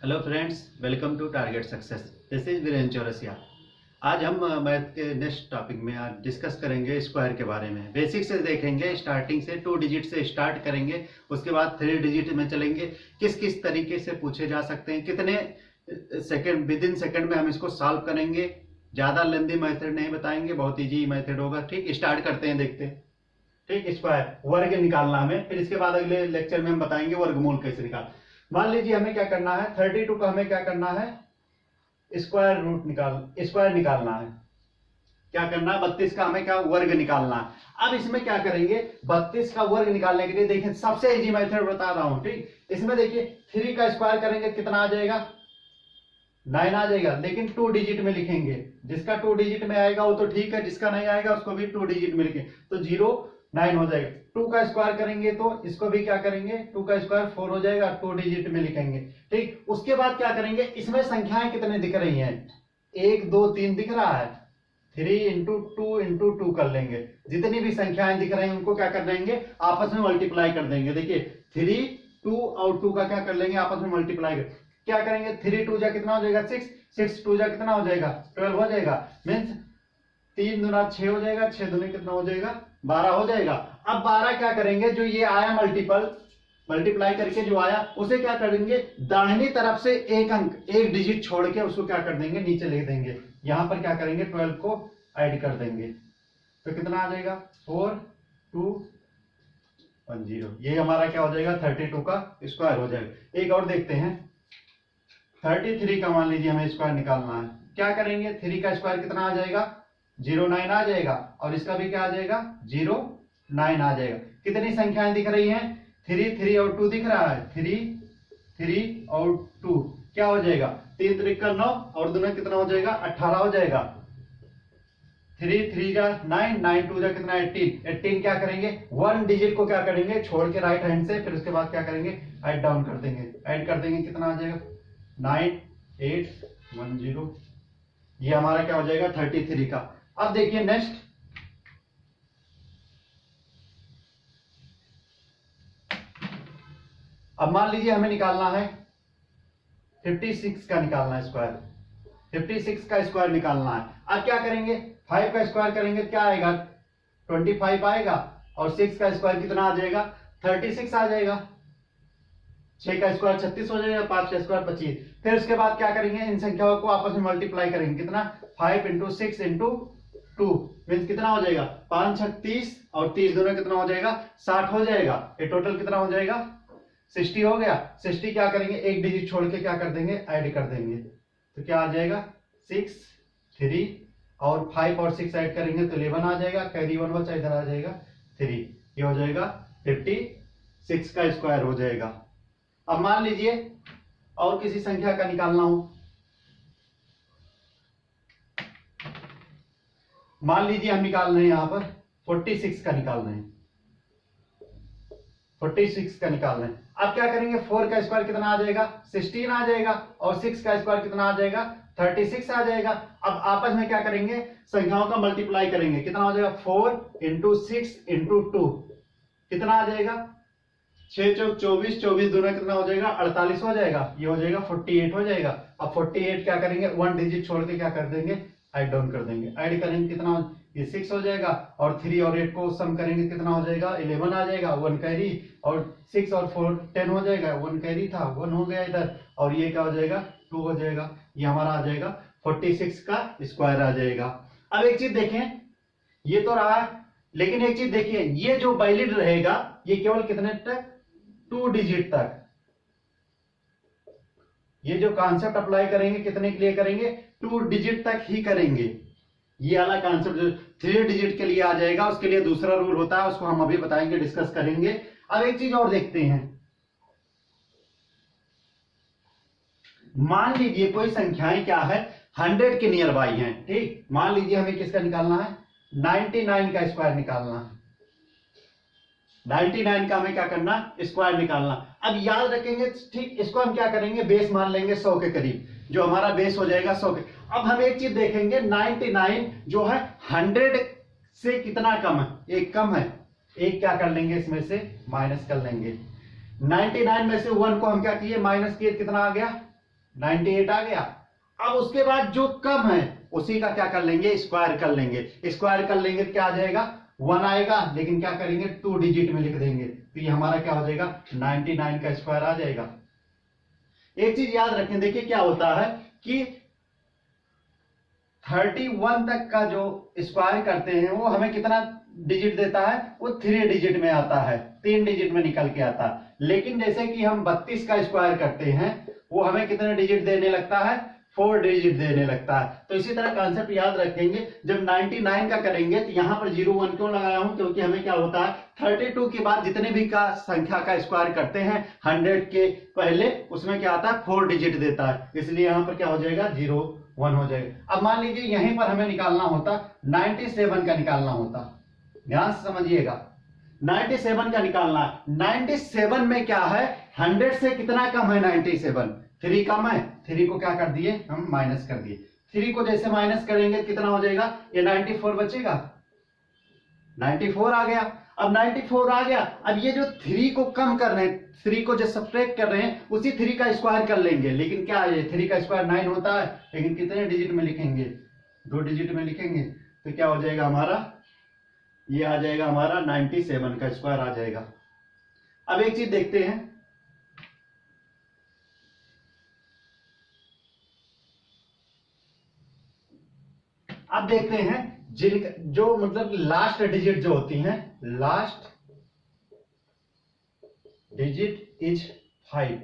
Hello friends, welcome to target success. This is Virendra Chaurasia. आज हम math के नेक्स्ट टॉपिक में आज डिस्कस करेंगे स्क्वायर के बारे में। बेसिक से देखेंगे, स्टार्टिंग से 2 डिजिट से स्टार्ट करेंगे, उसके बाद 3 डिजिट में चलेंगे। किस किस तरीके से पूछे जा सकते हैं, कितने सेकंड विद इन सेकंड में हम इसको सॉल्व करेंगे। ज़्यादा लेंदी मेथड नहीं बताएंगे, बहुत ईजी मेथड होगा। ठीक, स्टार्ट करते हैं, देखते हैं। ठीक, स्क्वायर वर्ग निकालना हमें, फिर इसके बाद अगले लेक्चर में हम बताएंगे वर्गमूल कैसे निकाल। मान लीजिए हमें क्या करना है, 32 का हमें क्या करना है, स्क्वायर निकालना है। क्या करना है, 32 का हमें क्या वर्ग निकालना है। अब इसमें क्या करेंगे, 32 का वर्ग निकालने के लिए देखिए सबसे इजी मेथड बता रहा हूं। ठीक, इसमें देखिए 3 का स्क्वायर करेंगे कितना आ जाएगा, 9 आ जाएगा, लेकिन 2 डिजिट में लिखेंगे। जिसका 2 डिजिट में आएगा वो तो ठीक है, जिसका नहीं आएगा उसको भी 2 डिजिट में लिखेंगे तो 0 9 हो जाएगा। 2 का स्क्वायर करेंगे तो इसको भी क्या करेंगे, 2 का स्क्वायर 4 हो जाएगा, 2 डिजिट में लिखेंगे। ठीक, उसके बाद क्या करेंगे, इसमें संख्याएं कितने दिख रही हैं, 1 2 3 दिख रहा है, 3 इंटू 2 इंटू 2 कर लेंगे। जितनी भी संख्याएं दिख रही हैं उनको क्या कर देंगे, आपस में मल्टीप्लाई कर देंगे। देखिए 3 2 और 2 का क्या कर लेंगे, आपस में मल्टीप्लाई कर क्या करेंगे, 3 2 जा कितना हो जाएगा 6, 6 2 जा कितना हो जाएगा 12 हो जाएगा। मीन्स 3 दूना 6 हो जाएगा, 6 दूनी कितना हो जाएगा 12 हो जाएगा। अब 12 क्या करेंगे, जो ये आया मल्टीप्लाई करके जो आया उसे क्या करेंगे, दाहिनी तरफ से एक अंक एक डिजिट छोड़ के उसको क्या कर देंगे, नीचे लिख देंगे। यहां पर क्या करेंगे, 12 को ऐड कर देंगे तो कितना आ जाएगा 4 2 1 0। ये हमारा क्या हो जाएगा, 32 का स्क्वायर हो जाएगा। एक और देखते हैं, 33 का मान लीजिए हमें स्क्वायर निकालना है। क्या करेंगे, 3 का स्क्वायर कितना आ जाएगा, 0 9 आ जाएगा, और इसका भी क्या आ जाएगा 0 9 आ जाएगा। कितनी संख्याएं दिख रही हैं, 3 3 और 2 दिख रहा है, 3 3 और 2 क्या हो जाएगा, 3 3 का 9 और 2 कितना हो जाएगा 18 हो जाएगा। 3 3 जा 9 9 2 जा कितना 18 18 क्या करेंगे, 1 डिजिट को क्या करेंगे छोड़ के राइट हैंड से, फिर उसके बाद क्या करेंगे ऐड डाउन कर देंगे। ऐड कर देंगे कितना आ जाएगा 9 8 1 0। ये हमारा क्या हो जाएगा 33 का। अब देखिए नेक्स्ट, अब मान लीजिए हमें निकालना है 56 का निकालना है स्क्वायर, 56 का स्क्वायर निकालना है। अब क्या करेंगे, 5 का स्क्वायर करेंगे क्या आएगा 25 आएगा, और 6 का स्क्वायर कितना आ जाएगा 36 आ जाएगा। 6 का स्क्वायर 36 हो जाएगा, 5 का स्क्वायर 25। फिर उसके बाद क्या करेंगे, इन संख्याओं को आपस में मल्टीप्लाई करेंगे। कितना 5 इंटू 6 इंटू 2 मीन्स कितना हो जाएगा 5 6 30 और 30 दोनों कितना हो जाएगा 60 हो जाएगा। ये टोटल कितना हो जाएगा 60 हो गया। 60 क्या करेंगे, एक डिजिट छोड़ के क्या कर देंगे ऐड कर देंगे तो क्या आ जाएगा 6 3 और 5 और 6 ऐड करेंगे तो 11 आ जाएगा। कैरी 1 बचा, इधर आ जाएगा 3। ये हो जाएगा 56 का स्क्वायर हो जाएगा। अब मान लीजिए और किसी संख्या का निकालना हो, मान लीजिए हम निकाल रहे हैं यहां पर 46 का निकाल रहे हैं, 46 का निकाल रहे हैं। अब क्या करेंगे, 4 का स्क्वायर कितना आ जाएगा 16 आ जाएगा, और 6 का स्क्वायर कितना आ जाएगा 36 आ जाएगा। अब आपस में क्या करेंगे, संख्याओं का मल्टीप्लाई करेंगे। कितना हो जाएगा 4 इंटू 6 इंटू 2 कितना आ जाएगा 6 चौक 24, 24 दोनों कितना हो जाएगा 48 हो जाएगा। ये हो जाएगा 48 हो जाएगा। अब 48 क्या करेंगे, 1 डिजिट छोड़ के क्या कर देंगे ऐड डाउन कर देंगे। ऐड करेंगे कितना, ये 6 हो जाएगा, और 3 और 8 को सम करेंगे कितना हो जाएगा 11 आ जाएगा, 1 कैरी, और 6 और 4 10 हो जाएगा, 1 कैरी था 1 हो गया इधर, और ये क्या हो जाएगा 2 हो जाएगा। ये हमारा आ जाएगा 46 का स्क्वायर आ जाएगा। अब एक चीज देखें, ये तो रहा, लेकिन एक चीज देखिए, ये जो वैलिड रहेगा ये केवल कितने तक 2 डिजिट तक। ये जो कॉन्सेप्ट अप्लाई करेंगे कितने के लिए करेंगे 2 डिजिट तक ही करेंगे। ये वाला कॉन्सेप्ट जो 3 डिजिट के लिए आ जाएगा उसके लिए दूसरा रूल होता है, उसको हम अभी बताएंगे, डिस्कस करेंगे। अब एक चीज और देखते हैं, मान लीजिए कोई संख्याएं क्या है 100 के नियर बाई हैं। ठीक, मान लीजिए हमें किसका निकालना है 99 का स्क्वायर निकालना है। 99 का हमें क्या करना, स्क्वायर निकालना। अब याद रखेंगे, ठीक, इसको हम क्या करेंगे, बेस मान लेंगे 100 के करीब, जो हमारा बेस हो जाएगा 100 के। अब हम एक चीज देखेंगे, 99 जो है 100 से कितना कम है, एक कम है, एक क्या कर लेंगे इसमें से माइनस कर लेंगे। 99 में से 1 को हम क्या किए माइनस किए, कितना आ गया 98 आ गया। अब उसके बाद जो कम है उसी का क्या कर लेंगे, स्क्वायर कर लेंगे। स्क्वायर कर लेंगे क्या आ जाएगा, 1 आएगा, लेकिन क्या करेंगे 2 डिजिट में लिख देंगे, तो ये हमारा क्या हो जाएगा 99 का स्क्वायर आ जाएगा। एक चीज याद रखें, देखिए क्या होता है कि 31 तक का जो स्क्वायर करते हैं वो हमें कितना डिजिट देता है, वो 3 डिजिट में आता है, 3 डिजिट में निकल के आता है। लेकिन जैसे कि हम 32 का स्क्वायर करते हैं वो हमें कितने डिजिट देने लगता है, 4 डिजिट देने लगता है। तो इसी तरह कॉन्सेप्ट याद रखेंगे, जब 99 का करेंगे तो यहां पर 01 क्यों लगाया हूं, क्योंकि हमें क्या होता है 32 के बाद जितने भी का संख्या का स्क्वायर करते हैं 100 के पहले उसमें क्या आता है 4 डिजिट देता है, इसलिए यहां पर क्या हो जाएगा 01 हो जाएगा। अब मान लीजिए यहीं पर हमें निकालना होता 97 का निकालना होता, ध्यान से समझिएगा 97 का निकालना है। 97 में क्या है 100 से कितना कम है 97, 3 कम है, 3 को क्या कर दिए हम माइनस कर दिए। 3 को जैसे माइनस करेंगे कितना हो जाएगा, ये 94 बचेगा, 94 आ गया। अब 94 आ गया, अब ये जो 3 को कम कर रहे हैं, 3 को जो सब्ट्रैक्ट कर रहे हैं उसी 3 का स्क्वायर कर लेंगे। लेकिन क्या है 3 का स्क्वायर 9 होता है, लेकिन कितने डिजिट में लिखेंगे, 2 डिजिट में लिखेंगे, तो क्या हो जाएगा हमारा, ये आ जाएगा हमारा 97 का स्क्वायर आ जाएगा। अब एक चीज देखते हैं, अब देखते हैं जिन जो मतलब लास्ट डिजिट जो होती हैं, लास्ट डिजिट इज 5,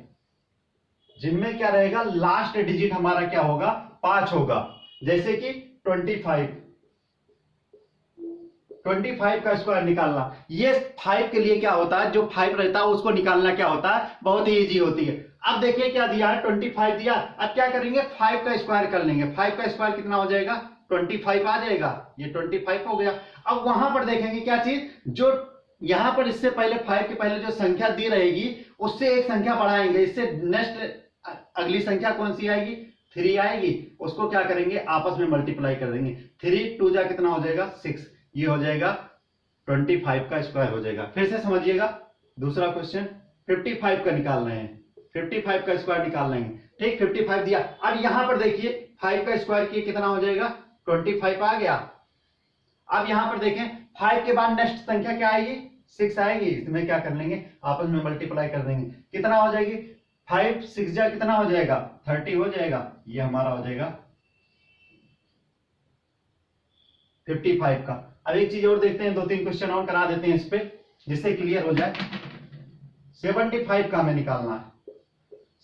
जिनमें क्या रहेगा लास्ट डिजिट हमारा क्या होगा 5 होगा। जैसे कि 25 का स्क्वायर निकालना, ये 5 के लिए क्या होता है, जो 5 रहता है उसको निकालना क्या होता है बहुत ही इजी होती है। अब देखिए क्या दिया है 25 दिया, अब क्या करेंगे 5 का स्क्वायर कर लेंगे, 5 का स्क्वायर कितना हो जाएगा 25 आ जाएगा, ये 25 हो गया। अब वहां पर देखेंगे क्या चीज, जो यहां पर इससे पहले 5 के पहले जो संख्या दी रहेगी उससे एक संख्या बढ़ाएंगे, इससे नेक्स्ट अगली संख्या कौन सी आएगी 3 आएगी, उसको क्या करेंगे आपस में मल्टीप्लाई कर देंगे, 3 2 जा कितना हो जाएगा 6, ये हो जाएगा 25 का स्क्वायर हो जाएगा। फिर से समझिएगा दूसरा क्वेश्चन 55 का निकाल रहे हैं, 55 का स्क्वायर निकाल लेंगे, ठीक 55 दिया। अब यहां पर देखिए 5 का स्क्वायर किए कितना हो जाएगा 25 आ गया। अब यहां पर देखें 5 के बाद नेक्स्ट संख्या क्या आएगी 6 आएगी, इसमें क्या कर लेंगे आपस में मल्टीप्लाई कर देंगे, कितना हो जाएगी 5 6 जा कितना हो जाएगा 30 हो जाएगा, ये हमारा हो जाएगा 55 का। अब एक चीज और देखते हैं, 2-3 क्वेश्चन और करा देते हैं इस पे जिससे क्लियर हो जाए। 75 का हमें निकालना है,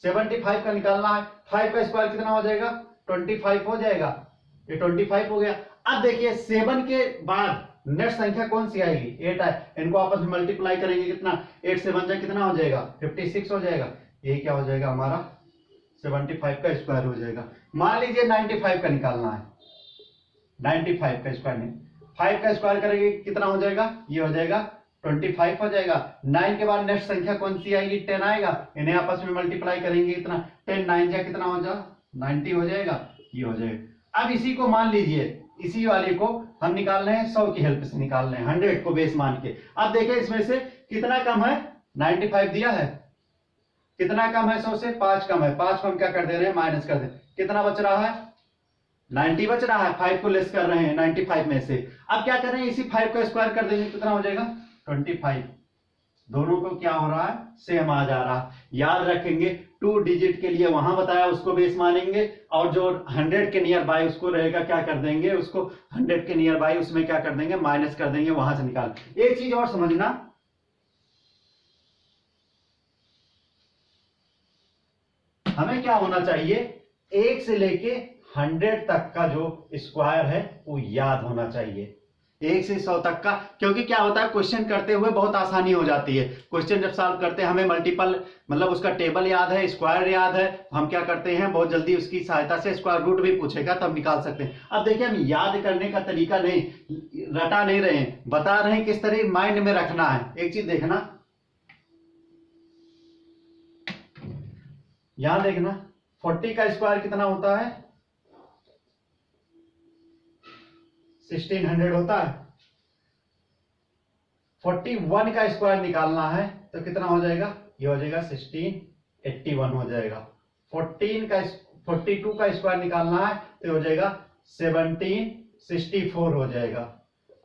75 का निकालना है, 5 का स्क्वायर कितना हो जाएगा 25 हो जाएगा, ये 25 हो गया। अब देखिए 7 के बाद नेक्स्ट संख्या कौन सी आएगी 8 है, इनको आपस में मल्टीप्लाई करेंगे कितना 8 से 1 कितना हो जाएगा 56 हो जाएगा, ये क्या हो जाएगा हमारा 75 का स्क्वायर हो जाएगा। मान लीजिए 95 का निकालना है, 95 का स्क्वायर नहीं 5 का स्क्वायर करेंगे कितना हो जाएगा, ये हो जाएगा 25 हो जाएगा। 9 के बाद नेक्स्ट संख्या कौन सी आएगी 10 आएगा, इन्हें आपस में मल्टीप्लाई करेंगे कितना 10 9 जा कितना हो जाएगा 90 हो जाएगा, ये हो जाएगा। अब इसी को मान लीजिए, इसी वाले को हम निकाल रहे हैं 100 की हेल्प से निकाल रहे हैं, 100 को बेस मान के। अब देखिए इसमें से कितना कम है 95 दिया है, कितना कम है 100 से 5 कम है, 5 को हम क्या कर दे रहे हैं माइनस कर दे, कितना बच रहा है 90 बच रहा है, 5 को लेस कर रहे हैं 95 में से। अब क्या कर रहे हैं इसी 5 का स्क्वायर कर देंगे कितना हो जाएगा 25, दोनों को क्या हो रहा है सेम आ जा रहा है। याद रखेंगे 2 डिजिट के लिए वहां बताया उसको बेस मानेंगे, और जो 100 के नियर बाय उसको रहेगा क्या कर देंगे, उसको 100 के नियर बाय उसमें क्या कर देंगे माइनस कर देंगे, वहां से निकाल। एक चीज और समझना, हमें क्या होना चाहिए 1 से लेके 100 तक का जो स्क्वायर है वो याद होना चाहिए, 1 से 100 तक का। क्योंकि क्या होता है क्वेश्चन करते हुए बहुत आसानी हो जाती है, क्वेश्चन जब सॉल्व करते हैं हमें मल्टीपल मतलब उसका टेबल याद है, स्क्वायर याद है, हम क्या करते हैं बहुत जल्दी उसकी सहायता से स्क्वायर रूट भी पूछेगा तब निकाल सकते हैं। अब देखिए हम याद करने का तरीका नहीं रटा नहीं रहे हैं, बता रहे हैं किस तरह माइंड में रखना है। एक चीज देखना, यहां देखना 40 का स्क्वायर कितना होता है 1600 होता है, 41 का स्क्वायर निकालना है तो कितना हो जाएगा, ये हो जाएगा 1681 हो जाएगा। 42 का स्क्वायर निकालना है तो हो जाएगा 1764 हो जाएगा।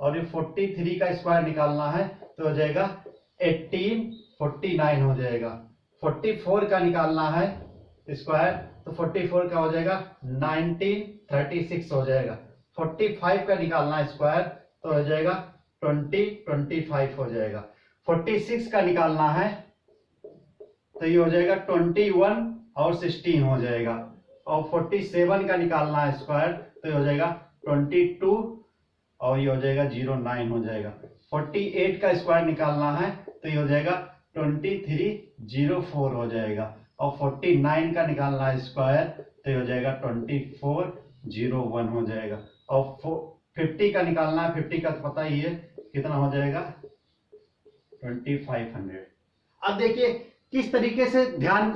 और ये 43 का स्क्वायर निकालना है तो हो जाएगा 1849 हो जाएगा। 44 का निकालना है स्क्वायर तो 44 का हो जाएगा 1936 हो जाएगा। 45 का निकालना है स्क्वायर तो हो जाएगा 2025 हो जाएगा। 46 का निकालना है तो ये हो जाएगा 21 और 16 हो जाएगा। और 47 का निकालना है स्क्वायर तो ये हो जाएगा 22 और ये हो जाएगा 09 हो जाएगा। 48 का स्क्वायर निकालना है तो ये हो जाएगा 2304 हो जाएगा। और 49 का निकालना है स्क्वायर तो ये हो जाएगा 2401 हो जाएगा। और 50 का निकालना है, 50 का तो पता ही है कितना हो जाएगा 2500। अब देखिए किस तरीके से ध्यान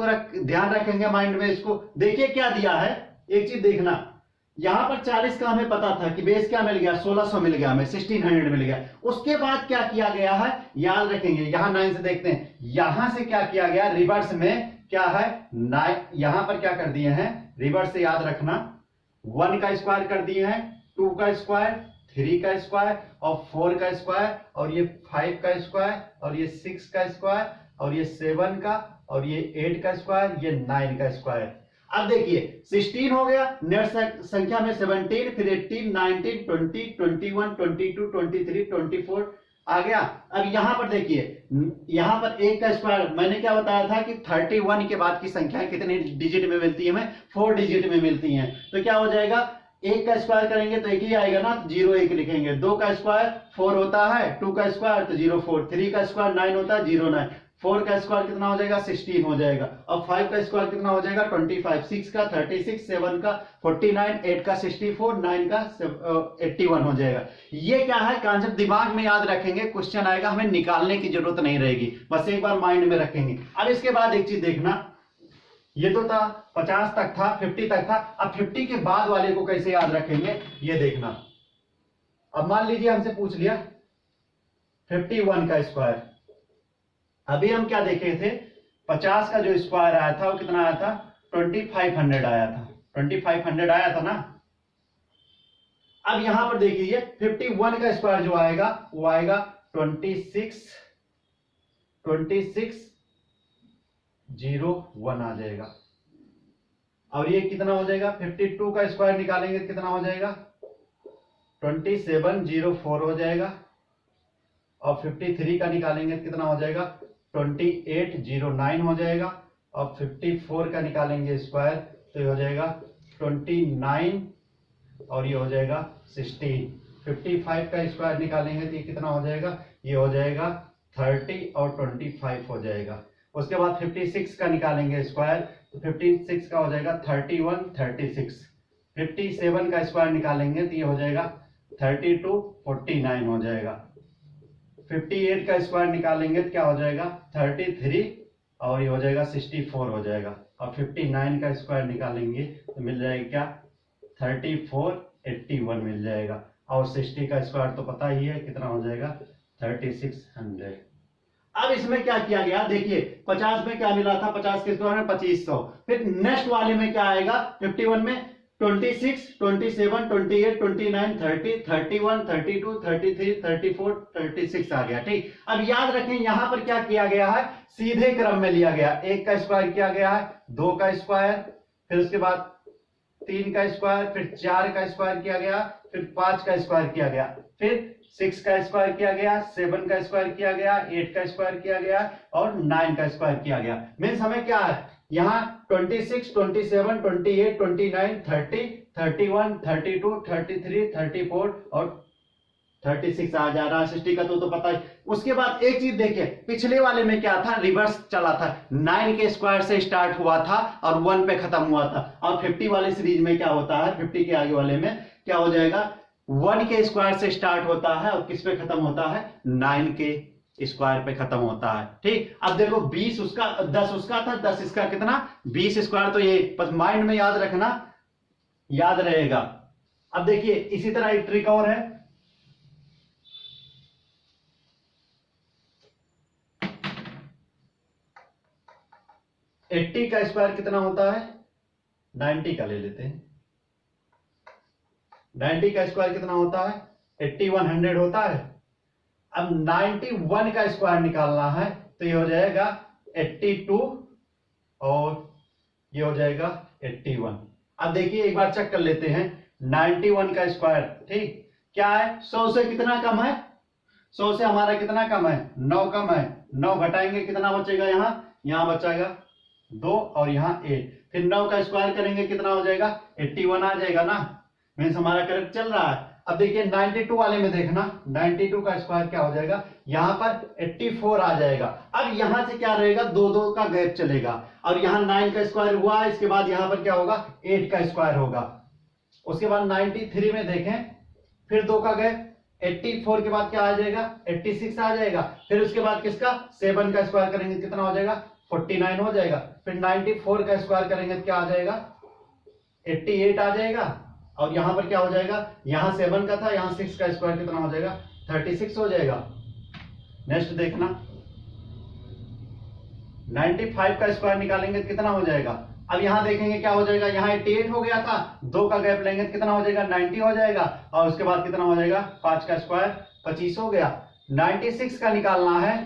रखेंगे माइंड में इसको। देखिए क्या दिया है, एक चीज देखना, यहां पर 40 का हमें पता था कि बेस क्या मिल गया 1600 मिल गया, हमें 1600 मिल गया। उसके बाद क्या किया गया है याद रखेंगे, यहां 9 से देखते हैं, यहां से क्या किया गया रिवर्स में क्या है 9, यहां पर क्या कर दिए हैं रिवर्स से याद रखना, 1 का स्क्वायर कर दिए हैं, 2 का स्क्वायर, 3 का स्क्वायर और 4 का स्क्वायर और ये 5 का स्क्वायर और ये 6 का स्क्वायर और ये 7 का और ये 8 का स्क्वायर, ये 9 का स्क्वायर। अब देखिए 16 हो गया, नेट संख्या में 17, फिर 18, 19, 20, 21, 22, 23, 24 आ गया। अब यहां पर देखिए, यहां पर 1 का स्क्वायर मैंने क्या बताया था कि 31 के बाद की संख्याएं कितने डिजिट में मिलती है, हमें 4 डिजिट में मिलती हैं। तो क्या हो जाएगा 1 का स्क्वायर करेंगे तो 1 ही आएगा ना, 01 लिखेंगे। 2 का स्क्वायर 4 होता है, 2 का स्क्वायर तो 04, 3 का स्क्वायर 9 होता है 09, 4 का स्क्वायर कितना हो जाएगा 16 हो जाएगा। और 5 का स्क्वायर कितना हो जाएगा 25, 6 का 36, 7 का 49, 8 का 64, 9 का 81 हो जाएगा। ये क्या है कांसेप्ट दिमाग में याद रखेंगे, क्वेश्चन आएगा हमें निकालने की जरूरत नहीं रहेगी, बस एक बार माइंड में रखेंगे। अब इसके बाद एक चीज देखना, ये तो था 50 तक था, 50 तक था। अब 50 के बाद वाले को कैसे याद रखेंगे ये देखना। अब मान लीजिए हमसे पूछ लिया 51 का स्क्वायर, अभी हम क्या देखे थे 50 का जो स्क्वायर आया था वो कितना आया था 2500 आया था, 2500 आया था ना। अब यहां पर देखिए 51 का स्क्वायर जो आएगा वो आएगा 2601 आ जाएगा। और ये कितना हो जाएगा 52 का स्क्वायर निकालेंगे तो कितना हो जाएगा 2704 हो जाएगा। और 53 का निकालेंगे तो कितना हो जाएगा 2809 हो जाएगा। और 54 का निकालेंगे स्क्वायर तो ये हो जाएगा 29 और ये हो जाएगा 16। 55 का स्क्वायर निकालेंगे तो ये कितना हो जाएगा, ये हो जाएगा 30 और 25 हो जाएगा। उसके बाद 56 का निकालेंगे स्क्वायर तो 56 का हो जाएगा 31, 36। 57 का स्क्वायर निकालेंगे तो ये हो जाएगा 32, 49 हो जाएगा। 58 का स्क्वायर निकालेंगे तो क्या हो जाएगा 33 और ये हो जाएगा 64 हो जाएगा। और 59 का स्क्वायर निकालेंगे तो मिल जाएगा क्या 34, 81 मिल जाएगा। और 60 का स्क्वायर तो पता ही है कितना हो जाएगा 3600। अब इसमें क्या किया गया देखिए, 50 में क्या मिला था 50 के स्क्वायर में 2500। फिर नेक्स्ट वाले में क्या आएगा 51 में 26, 27, 28, 29, 30, 31, 32, 33, 34, 36 आ गया। ठीक, अब याद रखें यहां पर क्या किया गया है सीधे क्रम में लिया गया। 1 का स्क्वायर किया गया है, 2 का स्क्वायर, फिर उसके बाद 3 का स्क्वायर, फिर 4 का स्क्वायर किया गया, फिर 5 का स्क्वायर किया गया, फिर 6 का स्क्वायर किया गया, 7 का स्क्वायर किया गया, 8 का स्क्वायर किया गया और 9 का स्क्वायर किया गया। मीन्स हमें क्या है यहाँ 26, 27, 28, 29, 30, 31, 32, 33, 34 और 36 आ जा रहा है। 60 का तो पता है। उसके बाद एक चीज देखिए, पिछले वाले में क्या था रिवर्स चला था, 9 के स्क्वायर से स्टार्ट हुआ था और 1 पे खत्म हुआ था। और 50 वाले सीरीज में क्या होता है 50 के आगे वाले में क्या हो जाएगा 1 के स्क्वायर से स्टार्ट होता है और किस पे खत्म होता है 9 के स्क्वायर पे खत्म होता है। ठीक, अब देखो 20 उसका 10 उसका था, 10 इसका कितना 20 स्क्वायर। तो ये बस माइंड में याद रखना, याद रहेगा। अब देखिए इसी तरह एक ट्रिक और है, एट्टी का स्क्वायर कितना होता है 90 का ले लेते हैं। 90 का स्क्वायर कितना होता है? 8100 होता है। अब 91 का स्क्वायर निकालना है तो ये हो जाएगा 82 और ये हो जाएगा 81। अब देखिए एक बार चेक कर लेते हैं 91 का स्क्वायर, ठीक क्या है? 100 से कितना कम है? 100 से हमारा कितना कम है? 9 कम है। 9 घटाएंगे कितना बचेगा? यहाँ बचेगा 2 और यहाँ 8। फिर 9 का स्क्वायर करेंगे कितना हो जाएगा? 81 आ जाएगा ना, मीन्स हमारा करेक्ट चल रहा है। अब देखिए 92 वाले में देखना, 92 का स्क्वायर क्या हो जाएगा? यहाँ पर 84 आ जाएगा। अब यहां से क्या रहेगा? 2 का गैप चलेगा और यहाँ 9 का स्क्वायर हुआ, इसके बाद यहाँ पर क्या होगा? 8 का स्क्वायर होगा। उसके बाद 93 में देखें, फिर 2 का गैप, 84 के बाद क्या आ जाएगा? 86 आ जाएगा। फिर उसके बाद किसका? 7 का स्क्वायर करेंगे कितना हो जाएगा? 49 हो जाएगा। फिर 94 का स्क्वायर करेंगे तो क्या आ जाएगा? 88 आ जाएगा। और यहां पर क्या हो जाएगा? यहां 7 का था, यहां 6 का स्क्वायर कितना हो जाएगा? 36 हो जाएगा। नेक्स्ट देखना 95 का स्क्वायर निकालेंगे तो कितना हो जाएगा? अब यहां देखेंगे क्या हो जाएगा? यहां 88 हो गया था, 2 का गैप लेंगे तो कितना हो जाएगा? 90 हो जाएगा। और उसके बाद कितना हो जाएगा? 5 का स्क्वायर 25 हो गया। 96 का निकालना है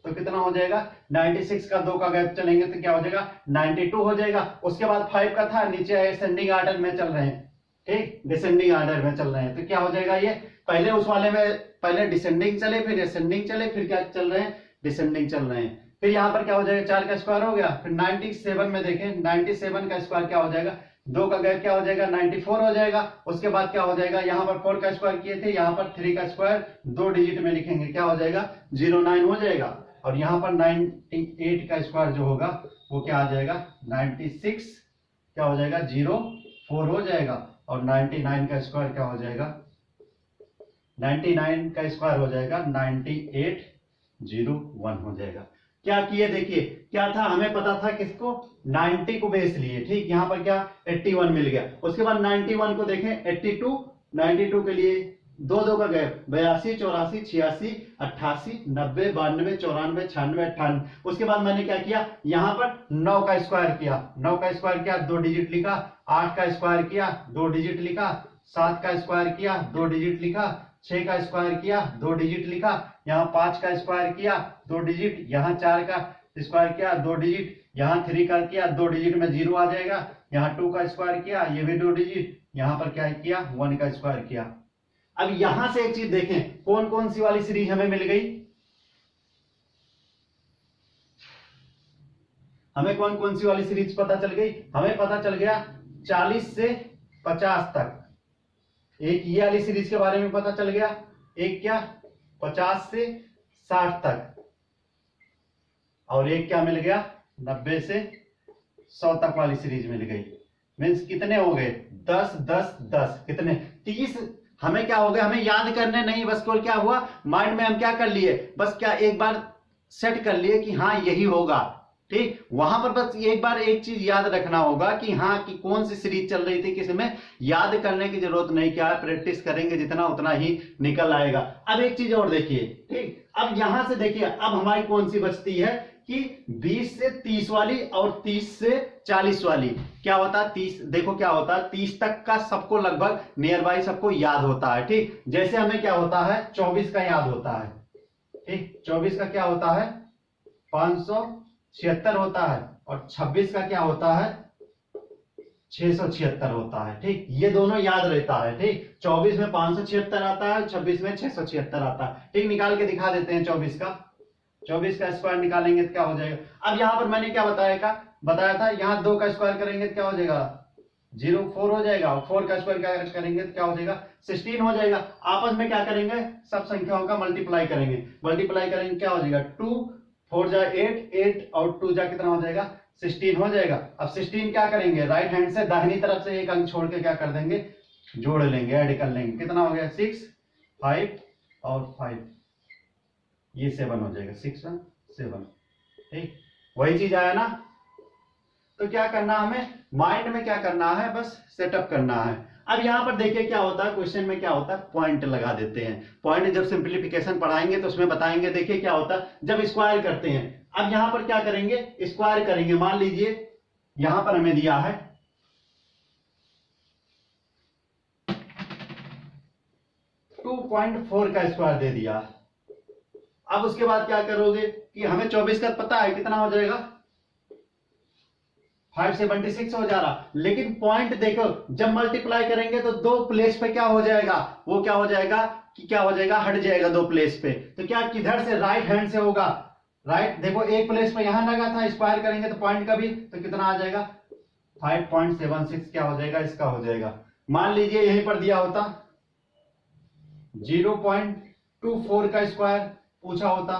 तो कितना हो जाएगा? 96 का 2 का गैप चलेंगे तो क्या हो जाएगा? 92 हो जाएगा। उसके बाद 5 का था, नीचे असेंडिंग ऑर्डर में चल रहे हैं, ठीक डिसेंडिंग ऑर्डर में चल रहे हैं तो क्या हो जाएगा? ये पहले उस वाले में पहले डिसेंडिंग चले, फिर असेंडिंग चले, फिर क्या चल रहे हैं? डिसेंडिंग चल रहे हैं। फिर यहाँ पर क्या हो जाएगा? 4 का स्क्वायर हो गया। फिर 97 में देखें, 97 का स्क्वायर क्या हो जाएगा? 2 का गैप क्या हो जाएगा? 94 हो जाएगा। उसके बाद क्या हो जाएगा? यहाँ पर 4 का स्क्वायर किए थे, यहाँ पर 3 का स्क्वायर 2 डिजिट में लिखेंगे, क्या हो जाएगा? 09 हो जाएगा। और यहाँ पर 98 का स्क्वायर जो होगा वो क्या आ जाएगा? 96 क्या हो जाएगा? 04 हो जाएगा। और 99 का स्क्वायर क्या हो जाएगा? 99 का स्क्वायर हो जाएगा 9801 हो जाएगा। क्या किए देखिए, क्या था? हमें पता था किसको? 90 को बेस लिए, ठीक। यहाँ पर क्या? 81 मिल गया। उसके बाद 91 को देखें, 82, 92 के लिए 2 का गैप, 82, 84, 86, 88, 90, 92, 94, 96, 98। उसके बाद मैंने क्या किया? यहाँ पर 9 का स्क्वायर किया, 9 का स्क्वायर किया, 2 डिजिट लिखा। 8 का स्क्वायर किया, 2 डिजिट लिखा। 7 का स्क्वायर किया, 2 डिजिट लिखा। 6 का स्क्वायर किया, 2 डिजिट लिखा। यहाँ 5 का स्क्वायर किया, 2 डिजिट। यहाँ 4 का स्क्वायर किया, 2 डिजिट। यहाँ 3 का किया, 2 डिजिट में 0 आ जाएगा। यहाँ 2 का स्क्वायर किया, ये भी 2 डिजिट। यहाँ पर क्या किया? 1 का स्क्वायर किया। अब यहां से एक चीज देखें, कौन कौन सी वाली सीरीज हमें मिल गई? हमें कौन कौन सी वाली सीरीज पता चल गई? हमें पता चल गया 40 से 50 तक। एक ये वाली सीरीज के बारे में पता चल गया। एक क्या? 50 से 60 तक। और एक क्या मिल गया? 90 से 100 तक वाली सीरीज मिल गई। मीन्स कितने हो गए? 10 10 10 कितने? 30। हमें क्या हो गया? हमें याद करने नहीं, बस केवल क्या हुआ? माइंड में हम क्या कर लिए? बस क्या एक बार सेट कर लिए कि हाँ यही होगा, ठीक। वहां पर बस एक बार एक चीज याद रखना होगा कि हाँ कि कौन सी सीरीज चल रही थी, किस में। याद करने की जरूरत नहीं, क्या है प्रैक्टिस करेंगे जितना उतना ही निकल आएगा। अब एक चीज और देखिए, ठीक। अब यहां से देखिए, अब हमारी कौन सी बचती है कि 20 से 30 वाली और 30 से 40 वाली। क्या होता है? 30, देखो क्या होता है, 30 तक का सबको लगभग नियर बाई सबको याद होता है, ठीक। जैसे हमें क्या होता है? 24 का याद होता है, ठीक। 24 का क्या होता है? 576 होता है। और 26 का क्या होता है? 676 होता है, ठीक। ये दोनों याद रहता है, ठीक। 24 में 576 आता है, 26 में 676 आता है, ठीक। निकाल के दिखा देते हैं 24 का स्क्वायर निकालेंगे तो क्या हो जाएगा? अब यहां पर मैंने क्या बताया था, यहां 2 का स्क्वायर करेंगे तो क्या हो जाएगा? 04 हो जाएगा। और 4 का स्क्वायर क्या करेंगे तो क्या हो जाएगा? 16 हो जाएगा। आपस में क्या करेंगे? सब संख्याओं का मल्टीप्लाई करेंगे क्या हो जाएगा? 2 4 जा 8, 8 और 2 जा कितना हो जाएगा? 16 हो जाएगा। अब 16 क्या करेंगे? राइट हैंड से दाहिनी तरफ से एक अंक छोड़ के क्या कर देंगे? जोड़ लेंगे, ऐड कर लेंगे। कितना हो गया? 6, 5 और 5, ये 7 हो जाएगा। 6 1 7, ठीक। वही चीज आया ना। तो क्या करना हमें? माइंड में क्या करना है? बस सेटअप करना है। अब यहां पर देखिए क्या होता है, क्वेश्चन में क्या होता है? पॉइंट लगा देते हैं। पॉइंट जब सिंप्लीफिकेशन पढ़ाएंगे तो उसमें बताएंगे। देखिए क्या होता है जब स्क्वायर करते हैं। अब यहां पर क्या करेंगे? स्क्वायर करेंगे। मान लीजिए यहां पर हमें दिया है 2.4 का स्क्वायर दे दिया। अब उसके बाद क्या करोगे कि हमें 24 का पता है कितना हो जाएगा, 576 हो जा रहा, लेकिन पॉइंट देखो जब मल्टीप्लाई करेंगे तो दो प्लेस पे क्या हो जाएगा, वो क्या हो जाएगा कि क्या हो जाएगा, हट जाएगा दो प्लेस पे। तो क्या किधर से, राइट हैंड से होगा। राइट देखो एक प्लेस पे यहां लगा था, स्क्वायर करेंगे तो पॉइंट का भी, तो कितना आ जाएगा 5.76 क्या हो जाएगा, इसका हो जाएगा। मान लीजिए यहीं पर दिया होता 0.24 का स्क्वायर पूछा होता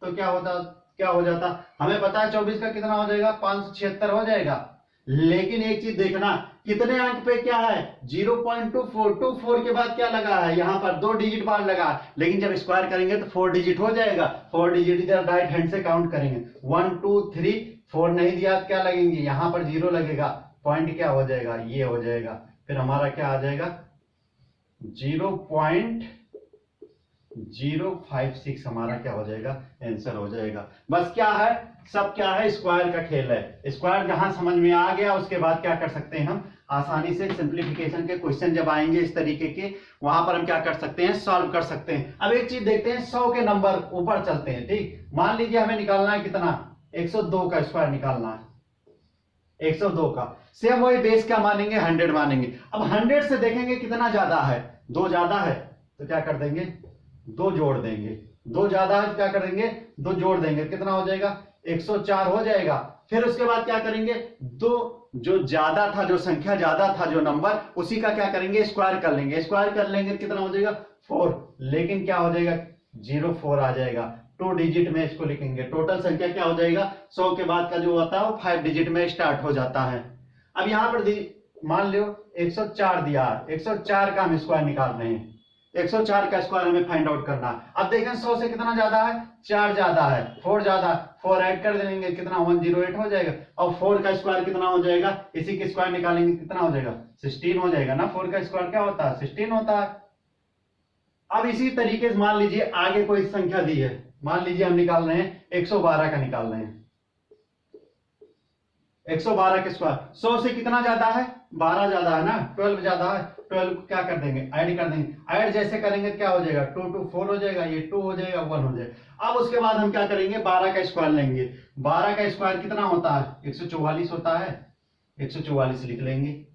तो क्या होता, क्या हो जाता। हमें पता है 24 का कितना हो जाएगा, 576 हो जाएगा। लेकिन एक चीज देखना कितने अंक पे क्या है, 0.24 के बाद क्या लगा है, यहां पर 2 डिजिट बार लगा, लेकिन जब स्क्वायर करेंगे तो 4 डिजिट हो जाएगा। 4 डिजिट इधर राइट हैंड से काउंट करेंगे, 1 2 3 4 नहीं दिया तो क्या लगेंगे, यहां पर 0 लगेगा, पॉइंट क्या हो जाएगा, ये हो जाएगा। फिर हमारा क्या आ जाएगा 0.056 हमारा क्या हो जाएगा, आंसर हो जाएगा। बस क्या है, सब क्या है, स्क्वायर का खेल है। स्क्वायर जहां समझ में आ गया उसके बाद क्या कर सकते हैं हम आसानी से, सिंप्लीफिकेशन के क्वेश्चन जब आएंगे इस तरीके के, वहां पर हम क्या कर सकते हैं, सॉल्व कर सकते हैं। अब एक चीज देखते हैं, 100 के नंबर ऊपर चलते हैं। ठीक, मान लीजिए हमें निकालना है कितना, 102 का स्क्वायर निकालना है, 102 का। सेम वही बेस क्या मानेंगे, 100 मानेंगे। अब 100 से देखेंगे कितना ज्यादा है, 2 ज्यादा है तो क्या कर देंगे, 2 जोड़ देंगे। 2 ज्यादा है तो क्या करेंगे, 2 जोड़ देंगे, कितना हो जाएगा 104 हो जाएगा। फिर उसके बाद क्या करेंगे, 2 जो ज्यादा था, जो संख्या ज्यादा था, जो नंबर, उसी का क्या करेंगे, स्क्वायर कर लेंगे। स्क्वायर कर लेंगे कितना हो जाएगा 4, लेकिन क्या हो जाएगा 04 आ जाएगा। 2 डिजिट में इसको लिखेंगे। टोटल संख्या क्या हो जाएगा, 100 के बाद का जो होता है वो 5 डिजिट में स्टार्ट हो जाता है। अब यहां पर मान लो 104 दिया, 104 का हम स्क्वायर निकाल रहे हैं। 104 का स्क्वायर हमें फाइंड आउट करना है। अब देखें 100 से कितना ज्यादा है, 4 ज्यादा है, 4 ज्यादा, 4 ऐड कर देंगे कितना 108 हो जाएगा। और 4 का स्क्वायर कितना हो जाएगा, इसी के स्क्वायर निकालेंगे कितना हो जाएगा 16 हो जाएगा ना। 4 का स्क्वायर क्या होता है 16 होता है। अब इसी तरीके से मान लीजिए आगे कोई संख्या दी है, मान लीजिए हम निकाल रहे हैं 112 का निकाल रहे हैं। 112 के स्क्वायर 100 से कितना ज्यादा है, 12 ज्यादा है ना, 12 ज्यादा है। 12 को क्या कर देंगे, ऐड कर देंगे। ऐड जैसे करेंगे क्या हो जाएगा, 2 2 4 हो जाएगा, ये 2 हो जाएगा, 1 हो जाएगा। अब उसके बाद हम क्या करेंगे, 12 का स्क्वायर लेंगे। 12 का स्क्वायर कितना होता है, 144 होता है, 144 लिख लेंगे।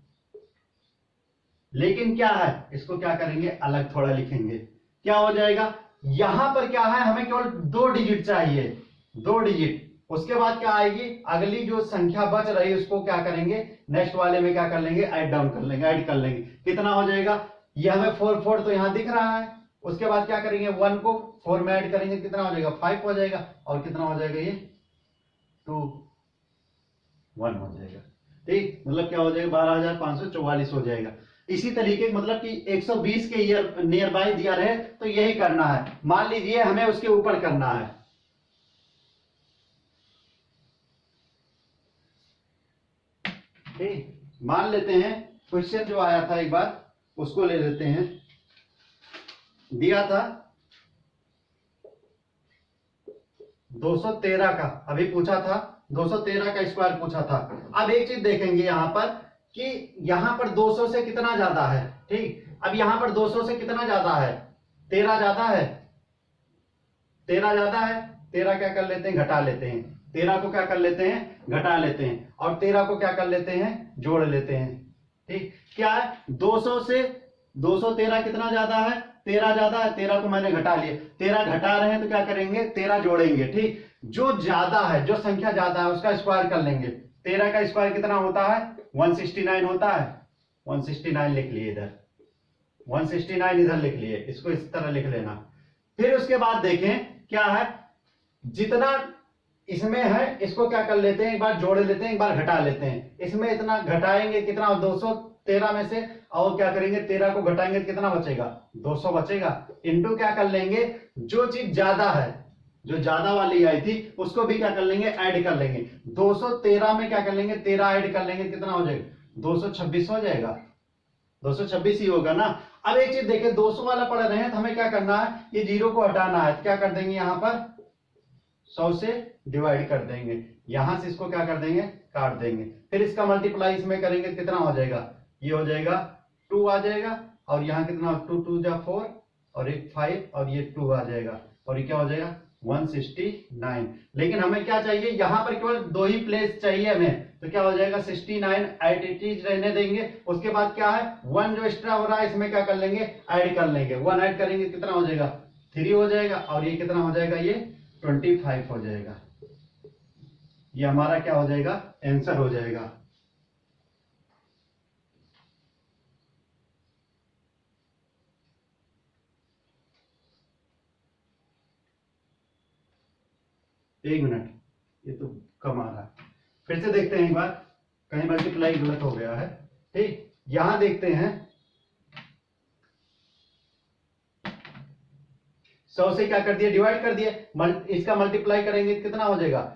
लेकिन क्या है, इसको क्या करेंगे, अलग थोड़ा लिखेंगे। क्या हो जाएगा, यहां पर क्या है, हमें केवल 2 डिजिट चाहिए, 2 डिजिट। उसके बाद क्या आएगी, अगली जो संख्या बच रही है उसको क्या करेंगे, नेक्स्ट वाले में क्या कर लेंगे, ऐड डाउन कर लेंगे, ऐड कर लेंगे। कितना हो जाएगा, ये हमें 4 तो यहां दिख रहा है। उसके बाद क्या करेंगे, 1 को 4 में ऐड करेंगे, कितना हो जाएगा 5 हो जाएगा। और कितना हो जाएगा, ये 2 1 हो जाएगा। ठीक, मतलब क्या हो जाएगा 12,544 हो जाएगा। इसी तरीके मतलब कि 120 के नियर बाय दिया रहे तो यही करना है। मान लीजिए हमें उसके ऊपर करना है, ठीक, मान लेते हैं क्वेश्चन जो आया था एक बार उसको ले लेते हैं। दिया था 213 का, अभी पूछा था 213 का स्क्वायर पूछा था। अब एक चीज देखेंगे यहां पर कि यहां पर 200 से कितना ज्यादा है। ठीक, अब यहां पर 200 से कितना ज्यादा है, 13 ज्यादा है, 13 ज्यादा है। 13 क्या कर लेते हैं, घटा लेते हैं। 13 को क्या कर लेते हैं, घटा लेते हैं। और 13 को क्या कर लेते हैं, जोड़ लेते हैं। ठीक, क्या है 200 से 213 कितना ज्यादा है, 13 ज्यादा है। 13 को मैंने घटा लिया, 13 घटा रहे हैं तो क्या करेंगे 13 जोड़ेंगे। ठीक, जो ज्यादा है, जो संख्या ज्यादा है उसका स्क्वायर कर लेंगे। 13 का स्क्वायर कितना होता है 169 होता है। 169 लिख लिए इधर, 169 इधर लिख लिए, इसको इस तरह लिख लेना। फिर उसके बाद देखें क्या है, जितना इसमें है इसको क्या कर लेते हैं, एक बार जोड़ लेते हैं, एक बार घटा लेते हैं। इसमें इतना घटाएंगे कितना 213 में से, और क्या करेंगे 13 को घटाएंगे तो कितना बचेगा 200 बचेगा। इंटू क्या कर लेंगे, जो चीज ज्यादा है, जो ज्यादा वाली आई थी उसको भी क्या कर लेंगे, ऐड कर लेंगे। 213 में क्या कर लेंगे 13 ऐड कर लेंगे, कितना हो जाएगा 226 हो जाएगा। 226 ही होगा ना। अब एक चीज देखिए 200 वाला पढ़ रहे हैं तो हमें क्या करना है, ये 0 को हटाना है तो क्या कर देंगे, यहां पर 100 से डिवाइड कर देंगे, यहां से इसको क्या कर देंगे, काट देंगे। फिर इसका मल्टीप्लाई इसमें करेंगे कितना हो जाएगा, ये हो जाएगा 2 आ जाएगा। और यहां कितना 2 2 जा 4, और एक 5 और ये 2 आ जाएगा और ये क्या हो जाएगा 169। लेकिन हमें क्या चाहिए, यहां पर केवल 2 ही प्लेस चाहिए हमें, तो क्या हो जाएगा 69 एट इट इज रहने देंगे। उसके बाद क्या है 1 जो एक्स्ट्रा हो रहा है इसमें क्या कर लेंगे, ऐड कर लेंगे। 1 ऐड करेंगे कितना हो जाएगा 3 हो जाएगा और ये कितना हो जाएगा ये 25 हो जाएगा। ये हमारा क्या हो जाएगा आंसर हो जाएगा। एक मिनट, ये तो कम आ रहा है, फिर से देखते हैं एक बार, कहीं मल्टीप्लाई गलत हो गया है। ठीक, यहां देखते हैं 100 से क्या कर दिया डिवाइड कर दिया, इसका मल्टीप्लाई करेंगे कितना हो जाएगा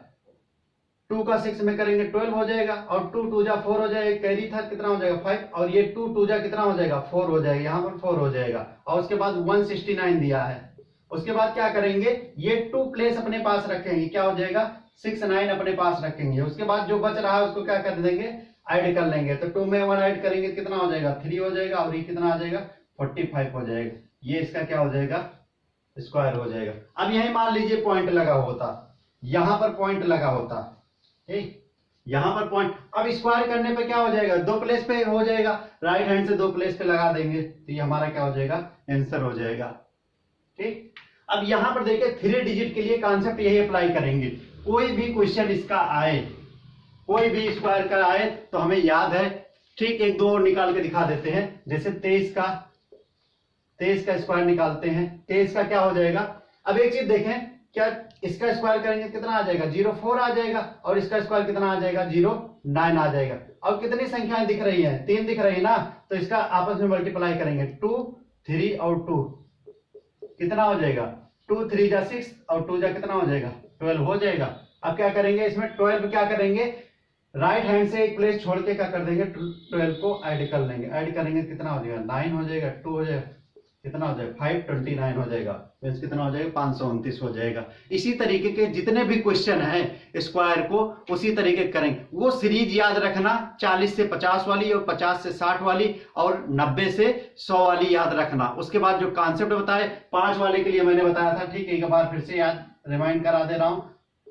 2 का 6 में करेंगे 12 हो जाएगा और 2 2 जा 4 हो जाएगा, कैरी था कितना हो जाएगा 5 और ये 2 2 जा कितना हो जाएगा 4 हो जाएगा, यहां पर 4 हो जाएगा और उसके बाद 169 दिया है। उसके बाद क्या करेंगे ये 2 प्लेस अपने पास रखेंगे, क्या हो जाएगा 69 अपने पास रखेंगे। उसके बाद जो बच रहा है उसको क्या कर देंगे ऐड कर लेंगे, तो 2 में 1 ऐड करेंगे कितना हो जाएगा 3 हो जाएगा और ये कितना आ जाएगा 45 हो जाएगा। ये इसका क्या हो जाएगा स्क्वायर हो जाएगा। अब यही मान लीजिए पॉइंट लगा होता, यहां पर पॉइंट लगा होता, ठीक, यहां पर पॉइंट, अब स्क्वायर करने पे क्या हो जाएगा 2 प्लेस पे हो जाएगा, राइट हैंड से 2 प्लेस पे लगा देंगे तो ये हमारा क्या हो जाएगा आंसर हो जाएगा। ठीक, अब यहां पर देखिए 3 डिजिट के लिए कॉन्सेप्ट यही अप्लाई करेंगे। कोई भी क्वेश्चन इसका आए, कोई भी स्क्वायर का आए तो हमें याद है, ठीक, एक दो और निकाल के दिखा देते हैं। जैसे 23 का स्क्वायर निकालते हैं, 23 का क्या हो जाएगा। अब एक चीज देखें, क्या इसका स्क्वायर करेंगे कितना आ जाएगा 04 आ जाएगा और इसका स्क्वायर कितना आ जाएगा 09 आ जाएगा। और कितनी संख्याएं दिख रही हैं 3 दिख रही है ना, तो इसका आपस में मल्टीप्लाई करेंगे 2 3 और 2 कितना हो जाएगा 2 3 जा 6 और 2 जा कितना हो जाएगा 12 हो जाएगा। अब क्या करेंगे इसमें 12 क्या करेंगे राइट हैंड से एक प्लेस छोड़ के क्या कर देंगे 12 को ऐड कर लेंगे, ऐड करेंगे कितना हो जाएगा 9 हो जाएगा, 2 हो जाएगा कितना हो जाएगा 529 हो जाएगा, मींस कितना हो जाएगा 529 हो जाएगा। इसी तरीके के जितने भी क्वेश्चन हैं स्क्वायर को उसी तरीके करेंगे। वो सीरीज याद रखना 40 से 50 वाली और 50 से 60 वाली और 90 से 100 वाली याद रखना। उसके बाद जो कॉन्सेप्ट बताए 5 वाले के लिए मैंने बताया था, ठीक, एक बार फिर से याद रिमाइंड करा दे रहा हूं।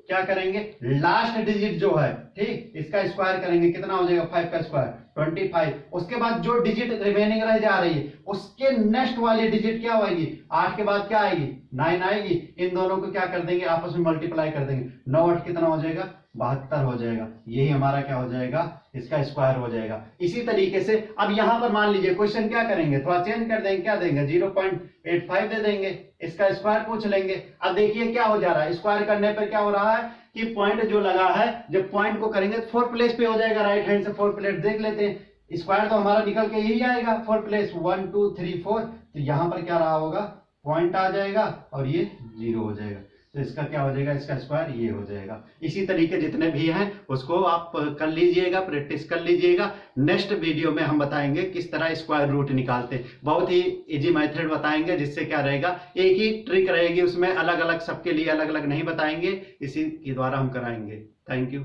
क्या करेंगे लास्ट डिजिट जो है, ठीक, इसका स्क्वायर करेंगे कितना हो जाएगा 5 का स्क्वायर 25। उसके बाद जो डिजिट रिमेनिंग रह जा रही है उसके नेक्स्ट वाली डिजिट क्या होगी 8 के बाद क्या आएगी 9 आएगी। इन दोनों को क्या कर देंगे आपस में मल्टीप्लाई कर देंगे, 9 8 कितना हो जाएगा 72 हो जाएगा। यही हमारा क्या हो जाएगा इसका स्क्वायर हो जाएगा। इसी तरीके से अब यहां पर मान लीजिए क्वेश्चन क्या करेंगे थोड़ा चेंज कर देंगे, क्या देंगे 0.85 दे देंगे, इसका स्क्वायर पूछ लेंगे। अब देखिए क्या हो जा रहा है स्क्वायर करने पर क्या हो रहा है कि पॉइंट जो लगा है जब पॉइंट को करेंगे 4 प्लेस पे हो जाएगा, राइट हैंड से 4 प्लेस देख लेते हैं। स्क्वायर तो हमारा निकल के यही आएगा 4 प्लेस 1 2 3 4, तो यहां पर क्या रहा होगा पॉइंट आ जाएगा और ये 0 हो जाएगा, तो इसका क्या हो जाएगा इसका स्क्वायर ये हो जाएगा। इसी तरीके जितने भी हैं उसको आप कर लीजिएगा, प्रैक्टिस कर लीजिएगा। नेक्स्ट वीडियो में हम बताएंगे किस तरह स्क्वायर रूट निकालते, बहुत ही इजी मेथड बताएंगे, जिससे क्या रहेगा एक ही ट्रिक रहेगी उसमें, अलग अलग सबके लिए अलग अलग नहीं बताएंगे, इसी के द्वारा हम कराएंगे। Thank you.